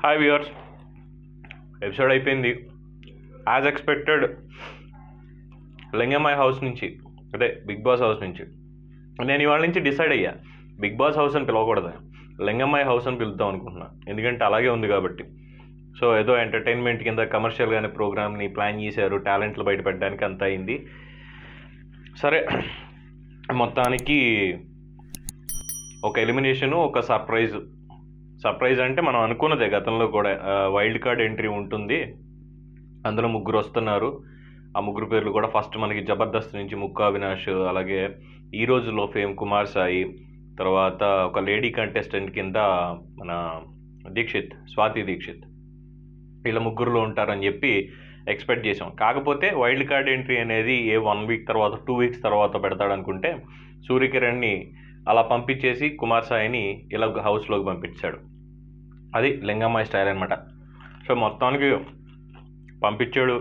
Hi viewers, episode అయిపోయింది. As expected లింగమై house నుంచి, అదే బిగ్ బాస్ హౌస్ నుంచి నేను ఇవాళ నుంచి డిసైడ్ అయ్యా, బిగ్ బాస్ హౌస్ అని పిలవకూడదు, లింగమై హౌస్ అని పిలుద్దాం అనుకుంటున్నా. ఎందుకంటే అలాగే ఉంది కాబట్టి. సో ఏదో ఎంటర్టైన్మెంట్ కింద కమర్షియల్గానే ప్రోగ్రామ్ని ప్లాన్ చేశారు, టాలెంట్లు బయటపెట్టడానికి అంత అయింది. సరే, మొత్తానికి ఒక ఎలిమినేషను, ఒక సర్ప్రైజ్ అంటే మనం అనుకున్నదే. గతంలో కూడా వైల్డ్ కార్డ్ ఎంట్రీ ఉంటుంది, అందులో ముగ్గురు వస్తున్నారు. ఆ ముగ్గురు పేర్లు కూడా ఫస్ట్ మనకి జబర్దస్త్ నుంచి ముక్కా అవినాష్, అలాగే ఈ రోజులో ఫేమ్ కుమార్ సాయి, తర్వాత ఒక లేడీ కంటెస్టెంట్ కింద మన స్వాతి దీక్షిత్, వీళ్ళ ముగ్గురులో ఉంటారని చెప్పి ఎక్స్పెక్ట్ చేసాం. కాకపోతే వైల్డ్ కార్డ్ ఎంట్రీ అనేది 1 వీక్ తర్వాత 2 వీక్స్ తర్వాత పెడతాడనుకుంటే సూర్యకిరణ్ని అలా పంపించేసి కుమార్ సాయిని ఇలా హౌస్లోకి పంపించాడు. అది లింగమ్మాయి స్టైల్ అనమాట. సో మొత్తానికి పంపించాడు,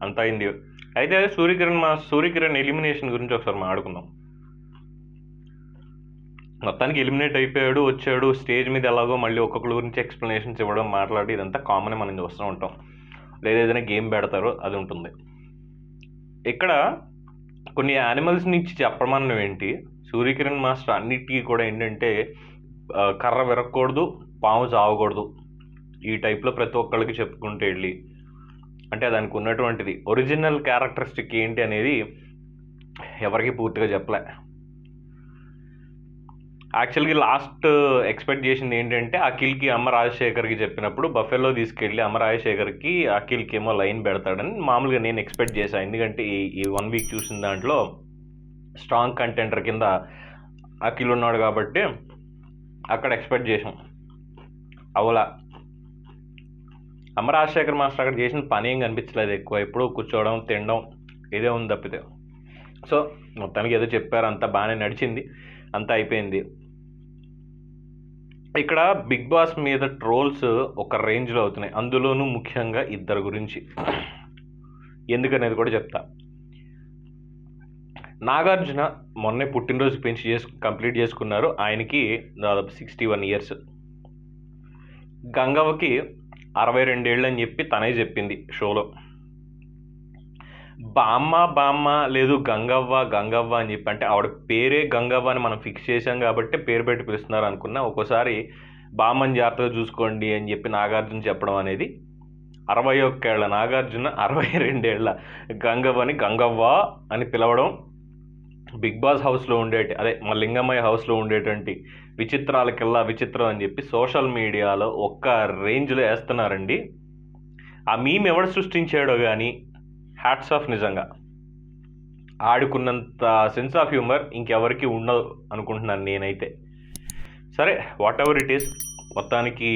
అంత అయింది. అయితే సూర్యకిరణ్ ఎలిమినేషన్ గురించి ఒకసారి మాట్లాడుకుందాం. మొత్తానికి ఎలిమినేట్ అయిపోయాడు, వచ్చాడు స్టేజ్ మీద. ఎలాగో మళ్ళీ ఒక్కొక్కరి గురించి ఎక్స్ప్లెనేషన్స్ ఇవ్వడం, మాట్లాడి, ఇదంతా కామన్, మనం చూస్తూ ఉంటాం. లేదా ఏదైనా గేమ్ పెడతారో అది ఉంటుంది. ఇక్కడ కొన్ని యానిమల్స్ నుంచి చెప్పమన్నవి ఏంటి, సూర్యకిరణ్ మాస్టర్ అన్నిటికీ కూడా ఏంటంటే కర్ర విరగకూడదు, పాము చావకూడదు, ఈ టైప్లో ప్రతి ఒక్కళ్ళకి చెప్పుకుంటూ వెళ్ళి, అంటే దానికి ఉన్నటువంటిది ఒరిజినల్ క్యారెక్టరిస్టిక్ ఏంటి అనేది ఎవరికి పూర్తిగా చెప్పలే. యాక్చువల్గా లాస్ట్ ఎక్స్పెక్ట్ చేసింది ఏంటంటే అఖిల్కి అమ్మ రాజశేఖర్కి చెప్పినప్పుడు బఫెలో తీసుకెళ్ళి అమ్మ రాజశేఖర్కి అఖిల్కి ఏమో లైన్ పెడతాడని మామూలుగా నేను ఎక్స్పెక్ట్ చేశాను. ఎందుకంటే ఈ 1 వీక్ చూసిన దాంట్లో స్ట్రాంగ్ కంటెండర్ కింద అఖిల్ ఉన్నాడు కాబట్టి అక్కడ ఎక్స్పెక్ట్ చేసాం. అవులా, అమ్మ రాజశేఖర్ మాస్టర్ అక్కడ చేసిన పని ఏం కనిపించలేదు ఎక్కువ. ఎప్పుడూ కూర్చోవడం, తినడం, ఇదే ఉంది తప్పితే. సో మొత్తానికి ఏదో చెప్పారు, అంతా బాగానే నడిచింది, అంతా అయిపోయింది. ఇక్కడ బిగ్ బాస్ మీద ట్రోల్స్ ఒక రేంజ్లో అవుతున్నాయి, అందులోనూ ముఖ్యంగా ఇద్దరు గురించి. ఎందుకనేది కూడా చెప్తా. నాగార్జున మొన్నే పుట్టినరోజు కంప్లీట్ చేసుకున్నారు. ఆయనకి దాదాపు 61 ఇయర్స్. గంగవ్వకి 62 ఏళ్ళు అని చెప్పి తనే చెప్పింది షోలో. బామ్మ లేదు గంగవ్వ అని చెప్పి, అంటే ఆవిడ పేరే గంగవ్వ అని మనం ఫిక్స్ చేశాం కాబట్టి పేరు పెట్టి పిలుస్తున్నారు అనుకున్నా. ఒక్కోసారి బామ్మని జాగ్రత్తగా చూసుకోండి అని చెప్పి నాగార్జున చెప్పడం అనేది, 61 ఏళ్ల నాగార్జున 62 ఏళ్ల గంగవ్వని గంగవ్వ అని పిలవడం బిగ్ బాస్ హౌస్లో అదే మా లింగమయ్య హౌస్లో ఉండేటువంటి విచిత్రాలకెల్లా విచిత్రం అని చెప్పి సోషల్ మీడియాలో ఒక్క రేంజ్లో వేస్తున్నారండి. ఆ మీమ్ ఎవడు సృష్టించాడో కానీ హ్యాట్స్ ఆఫ్. నిజంగా ఆడుకున్నంత సెన్స్ ఆఫ్ హ్యూమర్ ఇంకెవరికి ఉండదు అనుకుంటున్నాను నేనైతే. సరే, వాట్ ఎవర్ ఇట్ ఈస్, మొత్తానికి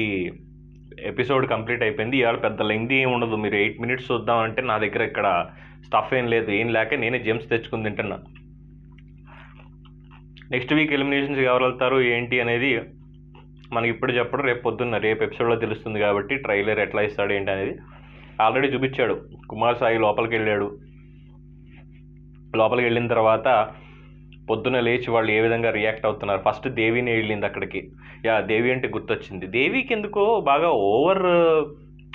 ఎపిసోడ్ కంప్లీట్ అయిపోయింది. ఇవాళ పెద్ద లెంగ్తీ ఏమి ఉండదు. మీరు 8 మినిట్స్ చూద్దామంటే నా దగ్గర ఇక్కడ స్టఫ్ ఏం లేదు, ఏం లేక నేనే జెమ్స్ తెచ్చుకుని తింటున్నా. నెక్స్ట్ వీక్ ఎలిమినేషన్స్ ఎవరు వెళ్తారు ఏంటి అనేది మనకి ఇప్పుడు చెప్పడం, రేపు ఎపిసోడ్లో తెలుస్తుంది. కాబట్టి ట్రైలర్ ఎట్లా ఇస్తాడు ఏంటి అనేది ఆల్రెడీ చూపించాడు. కుమార్ సాయి లోపలికి వెళ్ళిన తర్వాత పొద్దున లేచి వాళ్ళు ఏ విధంగా రియాక్ట్ అవుతున్నారు. ఫస్ట్ దేవిని వెళ్ళింది అక్కడికి. దేవి అంటే గుర్తొచ్చింది. దేవికి ఎందుకో బాగా ఓవర్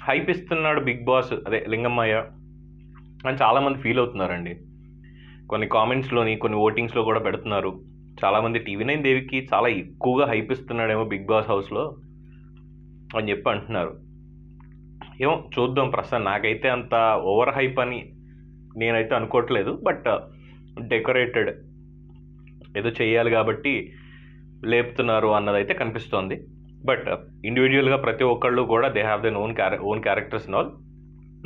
హైప్ ఇస్తున్నాడు బిగ్ బాస్, అదే లింగమ్మయ్య అని చాలామంది ఫీల్ అవుతున్నారండి. కొన్ని కామెంట్స్లోని, కొన్ని ఓటింగ్స్లో కూడా పెడుతున్నారు. చాలామంది TV9 దేవికి చాలా ఎక్కువగా హైప్ ఇస్తున్నాడేమో బిగ్ బాస్ హౌస్లో అని చెప్పి అంటున్నారు. ఏమో చూద్దాం. ప్రస్తుతం నాకైతే అంత ఓవర్ హైప్ అని నేనైతే అనుకోవట్లేదు. బట్ డెకరేటెడ్ ఏదో చెయ్యాలి కాబట్టి లేపుతున్నారు అన్నదైతే కనిపిస్తోంది. బట్ ఇండివిజువల్గా ప్రతి ఒక్కళ్ళు కూడా they have then own characters and all,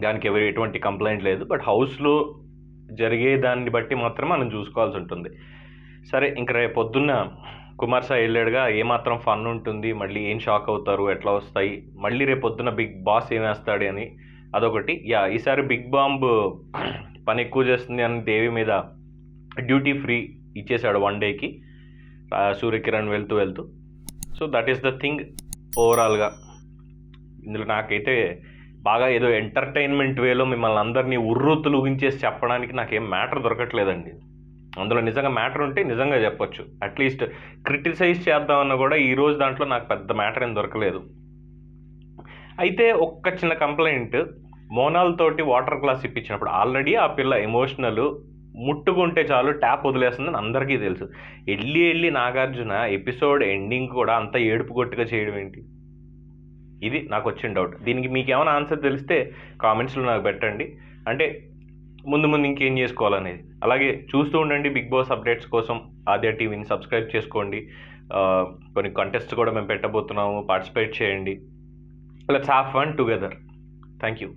దానికి ఎటువంటి కంప్లైంట్ లేదు. బట్ హౌస్లో జరిగే దాన్ని బట్టి మాత్రం మనం చూసుకోవాల్సి ఉంటుంది. సరే, ఇంక రేపు పొద్దున్న కుమార్ సాయి వెళ్ళాడుగా, ఏమాత్రం ఫన్ ఉంటుంది, మళ్ళీ ఏం షాక్ అవుతారు, ఎట్లా వస్తాయి, మళ్ళీ రేపు పొద్దున్న బిగ్ బాస్ ఏమేస్తాడు అని అదొకటి. ఈసారి బిగ్ బాంబ్ పని ఎక్కువ చేస్తుంది అని దేవి మీద డ్యూటీ ఫ్రీ ఇచ్చేశాడు 1 డేకి సూర్యకిరణ్ వెళ్తూ. So that is the thing ఓవరాల్గా. ఇందులో నాకైతే బాగా ఏదో ఎంటర్టైన్మెంట్ వేలో మిమ్మల్ని అందరినీ ఉర్రూతులు ఊగించేసి చెప్పడానికి నాకేం మ్యాటర్ దొరకట్లేదండి. అందులో నిజంగా మ్యాటర్ ఉంటే నిజంగా చెప్పొచ్చు. అట్లీస్ట్ క్రిటిసైజ్ చేద్దామన్నా కూడా ఈరోజు దాంట్లో నాకు పెద్ద మ్యాటర్ ఏం దొరకలేదు. అయితే ఒక్క చిన్న కంప్లైంట్, మోనాల్ తోటి వాటర్ గ్లాస్ ఇప్పించినప్పుడు ఆల్రెడీ ఆ పిల్ల ఎమోషనల్, ముట్టుకుంటే చాలు ట్యాప్ వదిలేస్తుందని అందరికీ తెలుసు. వెళ్ళి నాగార్జున ఎపిసోడ్ ఎండింగ్ కూడా అంత ఏడుపు కొట్టుగా చేయడం ఏంటి? ఇది నాకు వచ్చిన డౌట్. దీనికి మీకు ఏమైనా ఆన్సర్ తెలిస్తే కామెంట్స్లో నాకు పెట్టండి. అంటే ముందు ఇంకేం చేసుకోవాలనేది. అలాగే చూస్తూ ఉండండి బిగ్ బాస్ అప్డేట్స్ కోసం ఆద్య టీవీని సబ్స్క్రైబ్ చేసుకోండి. కొన్ని కంటెస్ట్ కూడా మేము పెట్టబోతున్నాము, పార్టిసిపేట్ చేయండి. Let's have fun together. Thank you.